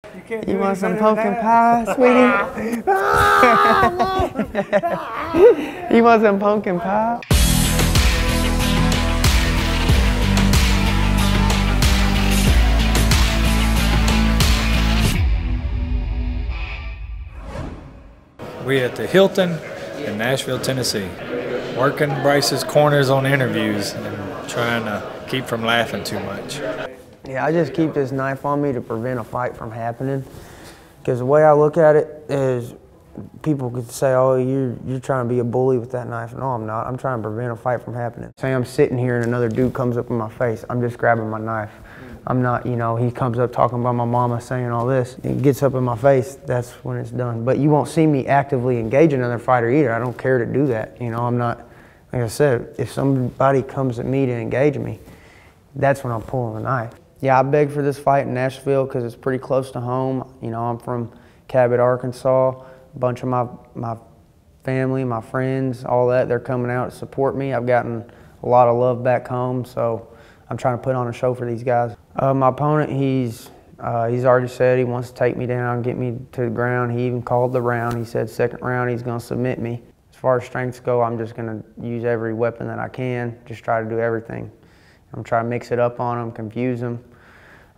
You want some pumpkin pie, sweetie? You want some pumpkin pie? We're at the Hilton in Nashville, Tennessee, working Bryce's corners on interviews and trying to keep from laughing too much. Yeah, I just keep this knife on me to prevent a fight from happening. Because the way I look at it is, people could say, oh, you're trying to be a bully with that knife. No, I'm not. I'm trying to prevent a fight from happening. Say I'm sitting here and another dude comes up in my face. I'm just grabbing my knife. I'm not, you know, he comes up talking about my mama saying all this. He gets up in my face, that's when it's done. But you won't see me actively engage another fighter either. I don't care to do that. You know, I'm not, like I said, if somebody comes at me to engage me, that's when I'm pulling the knife. Yeah, I begged for this fight in Nashville because it's pretty close to home. You know, I'm from Cabot, Arkansas. A bunch of my family, my friends, all that, they're coming out to support me. I've gotten a lot of love back home, so I'm trying to put on a show for these guys. My opponent, he's already said he wants to take me down, get me to the ground. He even called the round. He said second round he's going to submit me. As far as strengths go, I'm just going to use every weapon that I can, just try to do everything. I'm trying to mix it up on them, confuse them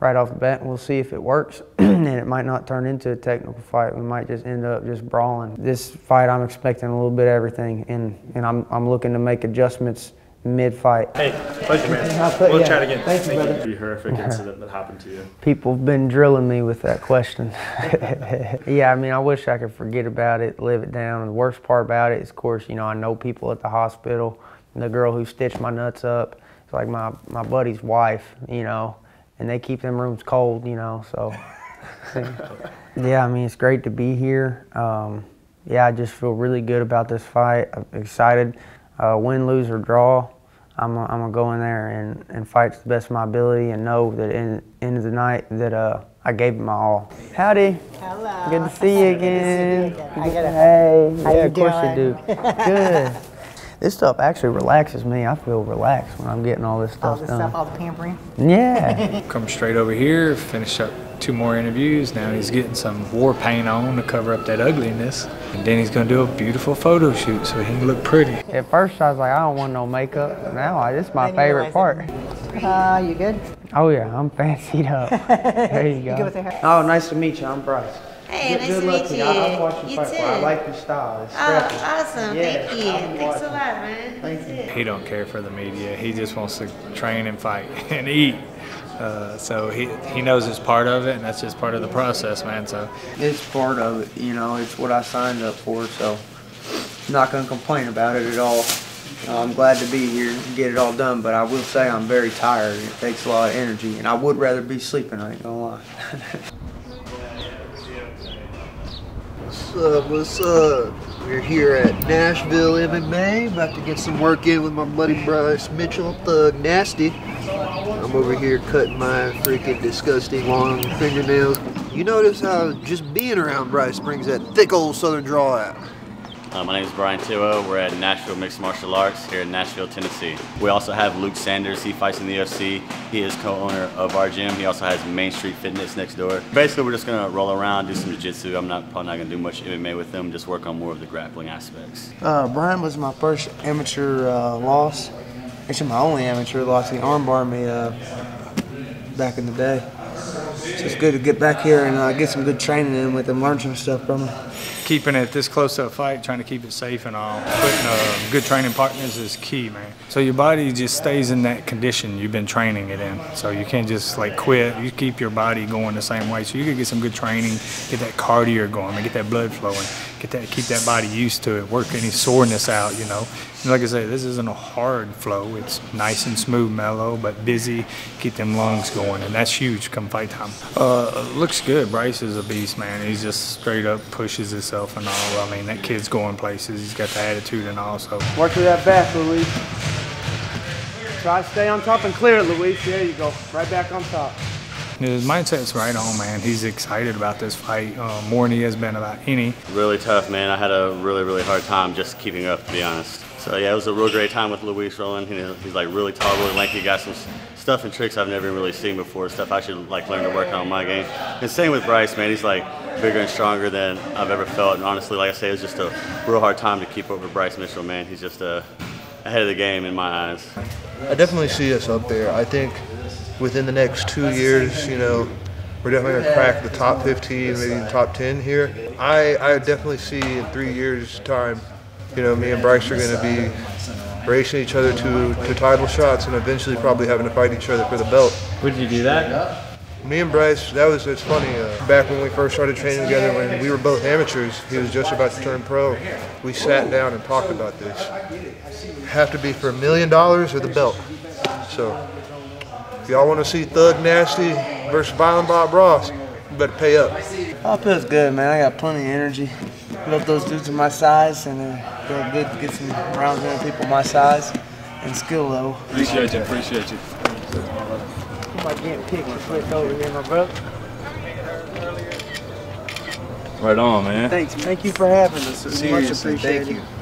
right off the bat, and we'll see if it works. And it might not turn into a technical fight. We might just end up just brawling. This fight, I'm expecting a little bit of everything, and I'm looking to make adjustments mid-fight. Hey, pleasure, man. We'll chat again. Thank you, brother. The horrific incident that happened to you. People have been drilling me with that question. Yeah, I mean, I wish I could forget about it, live it down. The worst part about it is, of course, you know, I know people at the hospital. The girl who stitched my nuts up, it's like my buddy's wife, you know, and they keep them rooms cold, you know, so. Yeah, I mean, it's great to be here. Yeah, I just feel really good about this fight. I'm excited. Win, lose, or draw, I'm gonna go in there and fight to the best of my ability and know that in the end of the night that I gave it my all. Howdy. Hello. Good to see you again. Hey. Yeah, of course you do. Good. This stuff actually relaxes me. I feel relaxed when I'm getting all this stuff done. All the pampering. Yeah. Come straight over here, finish up 2 more interviews. Now he's getting some war paint on to cover up that ugliness. And then he's gonna do a beautiful photo shoot so he can look pretty. At first I was like, I don't want no makeup. Now this is my favorite part. You good? Oh yeah, I'm fancied up. There you go. You good with your hair? Oh, nice to meet you. I'm Bryce. Hey, nice good to luck meet to you. I've watched you You fight too. before. I like your style. It's Oh, scrappy. awesome. Yeah, Thank you. I'll be Thanks a watching. lot, man. Thank you. He don't care for the media. He just wants to train and fight and eat. So he knows it's part of it, and that's just part of the process, man. So It's part of it, you know. It's what I signed up for, so I'm not going to complain about it at all. I'm glad to be here and get it all done, but I will say I'm very tired. It takes a lot of energy, and I would rather be sleeping, I ain't gonna lie. What's up? We're here at Nashville MMA, about to get some work in with my buddy Bryce Mitchell, Thug Nasty. I'm over here cutting my freaking disgusting long fingernails. You notice how just being around Bryce brings that thick old southern drawl out. My name is Bryan Tidwell. We're at Nashville Mixed Martial Arts here in Nashville, Tennessee. We also have Luke Sanders. He fights in the UFC. He is co-owner of our gym. He also has Main Street Fitness next door. Basically, we're just going to roll around, do some jiu-jitsu. I'm probably not going to do much MMA with them, just work on more of the grappling aspects. Bryan was my first amateur loss. Actually, my only amateur loss. He armbarred me back in the day. So it's good to get back here and get some good training in with him, learn some stuff from him. keeping it this close to a fight, trying to keep it safe and all, putting good training partners is key, man. So your body just stays in that condition you've been training it in. So you can't just like quit. You keep your body going the same way. So you can get some good training, get that cardio going, and get that blood flowing, keep that body used to it, work any soreness out, you know. And like I said, this isn't a hard flow. It's nice and smooth, mellow, but busy. Keep them lungs going, and that's huge come fight time. Looks good. Bryce is a beast, man. He's just straight up pushes himself and all. I mean, that kid's going places. He's got the attitude and all. So work with that back, Luis. Try to stay on top and clear it, Luis. There you go. Right back on top. His mindset's right on, man. He's excited about this fight more than he has been about any. Really tough, man. I had a really hard time just keeping up, to be honest. So yeah, it was a real great time with Luis rolling. You know, he's like really tall, really lanky, got some stuff and tricks I've never really seen before, stuff I should like learn to work on in my game. And same with Bryce, man, he's like bigger and stronger than I've ever felt. And honestly, like I say, it was just a real hard time to keep up with Bryce Mitchell, man. He's just ahead of the game in my eyes. I definitely see us up there. I think within the next 2 years, you know, we're definitely gonna crack the top 15, maybe the top 10 here. I definitely see in 3 years' time, you know, me and Bryce are gonna be racing each other to title shots and eventually probably having to fight each other for the belt. Would you do that? Me and Bryce, it's funny, back when we first started training together, when we were both amateurs, he was just about to turn pro, we sat down and talked about this. Have to be for $1 million or the belt. So, if y'all want to see Thug Nasty versus Violent Bob Ross, you better pay up. Oh, it feels good, man. I got plenty of energy. Love those dudes are my size, and it feels good to get some rounds in people my size and skill level. Appreciate you, appreciate you. I'm about getting picked and flipped over here, my brother. Right on, man. Thanks. Thank you for having us. It's much Seriously, appreciated. thank you.